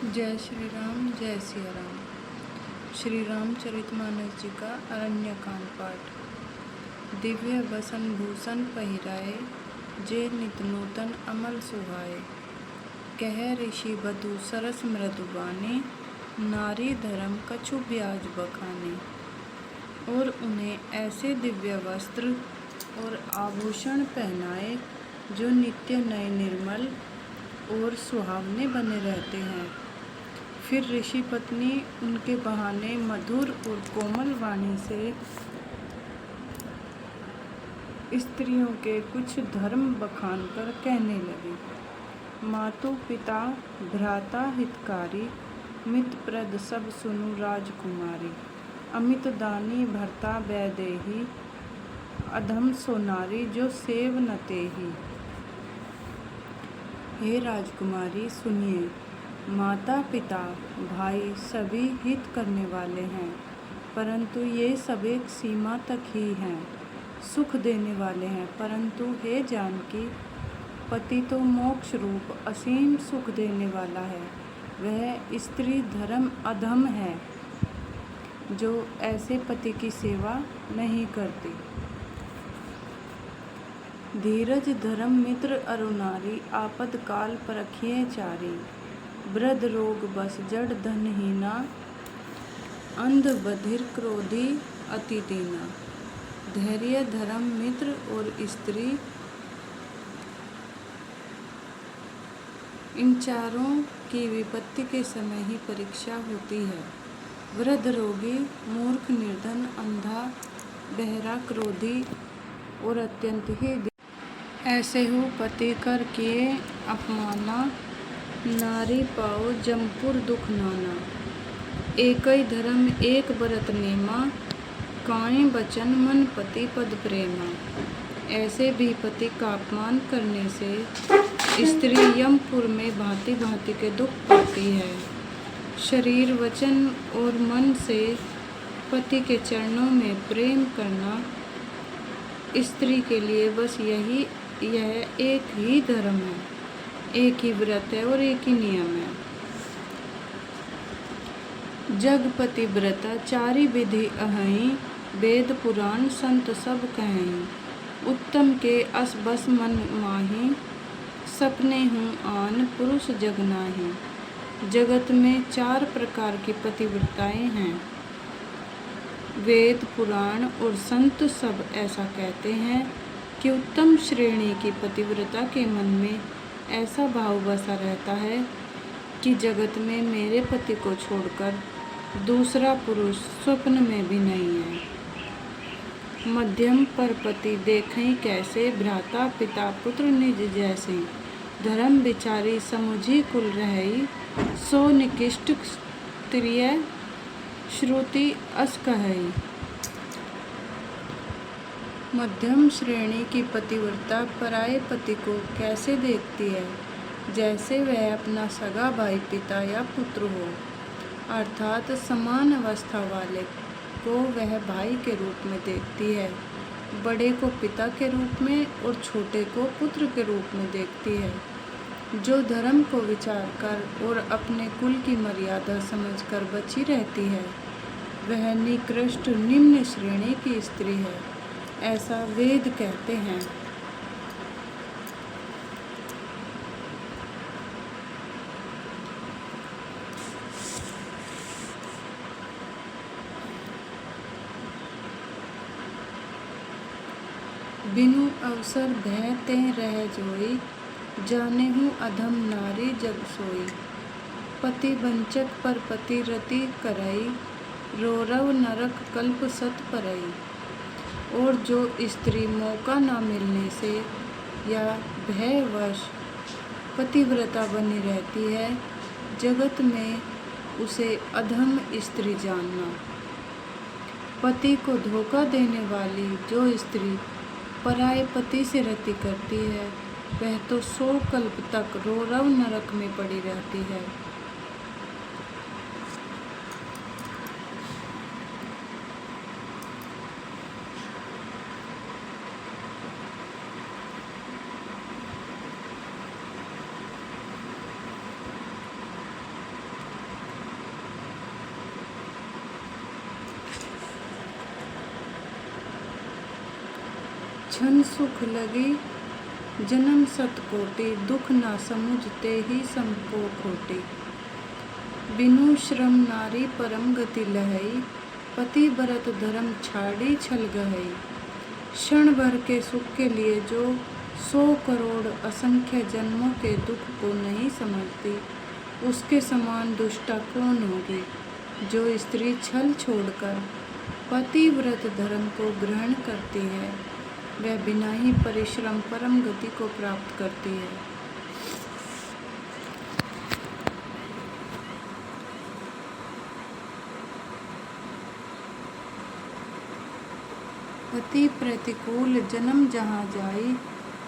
जय श्री राम, जय सिया राम। श्री रामचरितमानस जी का अरण्य कांड पाठ। दिव्य बसन भूषण पहिराए, जे नित नूतन अमल सुहाए। कह ऋषि बधु सरस मृदुबानी, नारी धर्म कछु ब्याज बखाने। और उन्हें ऐसे दिव्य वस्त्र और आभूषण पहनाए जो नित्य नए निर्मल और सुहावने बने रहते हैं। फिर ऋषि पत्नी उनके बहाने मधुर और कोमल वाणी से स्त्रियों के कुछ धर्म बखान कर कहने लगी। मातु पिता भ्राता हितकारी, मितप्रद सब सुनु राजकुमारी। अमित दानी भर्ता वैदेही, अधम सो नारी जो सेव न तेहि। हे राजकुमारी सुनिए, माता पिता भाई सभी हित करने वाले हैं, परंतु ये सब एक सीमा तक ही हैं। सुख देने वाले हैं, परंतु हे जानकी, पति तो मोक्ष रूप असीम सुख देने वाला है। वह स्त्री धर्म अधम है जो ऐसे पति की सेवा नहीं करती। धीरज धर्म मित्र अरुनारी, आपद काल परखिए चारी। वृद्ध रोग बस जड़ धनहीना, अंध बधिर क्रोधी अति दीना। धैर्य धर्म मित्र और स्त्री, इन चारों की विपत्ति के समय ही परीक्षा होती है। वृद्ध रोगी, मूर्ख निर्धन, अंधा बहरा क्रोधी और अत्यंत ही ऐसे हो पति कर किए अपमाना। नारी पाओ जमपुर दुख नाना। एकई धर्म एक बरत नेमा, काए बचन मन पति पद प्रेमा। ऐसे भी पति का अपमान करने से स्त्री यमपुर में भांति भांति के दुख पाती है। शरीर वचन और मन से पति के चरणों में प्रेम करना स्त्री के लिए बस यह एक ही धर्म है, एक ही व्रत है और एक ही नियम है। जगपति व्रता चारि विधि अहई, वेद पुराण संत सब कहें। उत्तम के अस बस मन माही, सपने हूँ आन पुरुष जग नाही। जगत में 4 प्रकार की पतिव्रताएं हैं। वेद पुराण और संत सब ऐसा कहते हैं कि उत्तम श्रेणी की पतिव्रता के मन में ऐसा भाव बसा रहता है कि जगत में मेरे पति को छोड़कर दूसरा पुरुष स्वप्न में भी नहीं है। मध्यम पर पति देखें कैसे, भ्राता पिता पुत्र निज जैसे। धर्म विचारी समुझी कुल रही, सो निकृष्ट स्त्रिय श्रुति अस कहई। मध्यम श्रेणी की पतिव्रता पराये पति को कैसे देखती है, जैसे वह अपना सगा भाई पिता या पुत्र हो, अर्थात समान अवस्था वाले को वह भाई के रूप में देखती है, बड़े को पिता के रूप में और छोटे को पुत्र के रूप में देखती है। जो धर्म को विचार कर और अपने कुल की मर्यादा समझकर बची रहती है, वह निकृष्ट निम्न श्रेणी की स्त्री है, ऐसा वेद कहते हैं। बिनु अवसर भय ते रह जोई, जाने हूँ अधम नारी जग सोई। पति वंचक पर पति रति करई, रोरव नरक कल्प सत परई। और जो स्त्री मौका न मिलने से या भयवश पतिव्रता बनी रहती है, जगत में उसे अधम स्त्री जानना। पति को धोखा देने वाली जो स्त्री पराये पति से रति करती है, वह तो 100 कल्प तक रोरव नरक में पड़ी रहती है। छन सुख लगी जन्म सतकोटि, दुख ना समुझते ही समको खोटे। बिनु श्रम नारी परम गति लहई, पति व्रत धर्म छाड़ी छल गहई। क्षण भर के सुख के लिए जो 100 करोड़ असंख्य जन्मों के दुख को नहीं समझती, उसके समान दुष्टा कौन होगी। जो स्त्री छल छोड़कर पति व्रत धर्म को ग्रहण करती है, वह बिना ही परिश्रम परम गति को प्राप्त करती है। पति प्रतिकूल जन्म जहाँ जाई,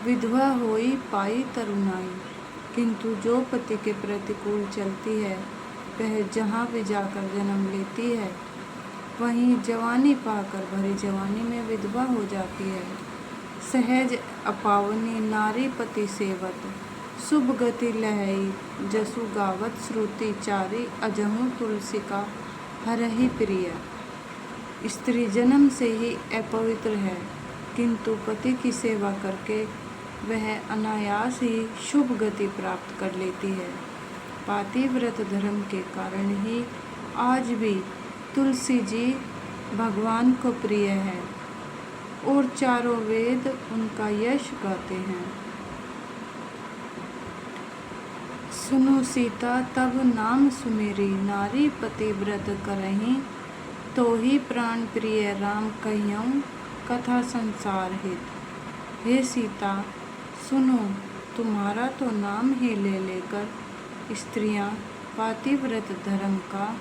विधवा होई पाई तरुणाई। किंतु जो पति के प्रतिकूल चलती है, वह जहाँ भी जाकर जन्म लेती है, वहीं जवानी पाकर भरी जवानी में विधवा हो जाती है। सहज अपावनी नारी पति सेवत, शुभ गति लहई जसु गावत श्रुति चारी। अजहु तुलसी का हरहि प्रिय। स्त्री जन्म से ही अपवित्र है, किंतु पति की सेवा करके वह अनायास ही शुभ गति प्राप्त कर लेती है। पातिव्रत धर्म के कारण ही आज भी तुलसी जी भगवान को प्रिय है और चारों वेद उनका यश गाते हैं। सुनो सीता तब नाम सुमेरी, नारी पतिव्रत करहीं, तो ही प्राण प्रिय राम कहियऊँ कथा संसार हित। हे सीता सुनो, तुम्हारा तो नाम ही ले लेकर स्त्रियां पातिव्रत धर्म का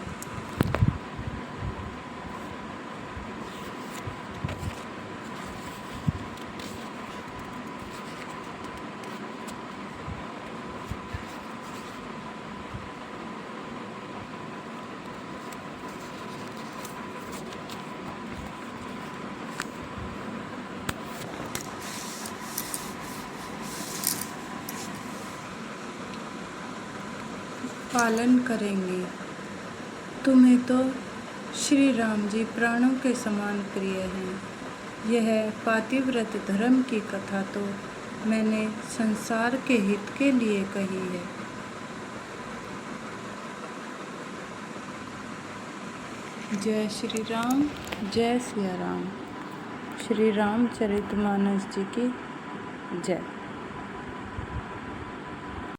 पालन करेंगे। तुम्हें तो श्री राम जी प्राणों के समान प्रिय हैं। यह पातिव्रत धर्म की कथा तो मैंने संसार के हित के लिए कही है। जय श्री राम, जय सिया राम। श्री रामचरितमानस जी की जय।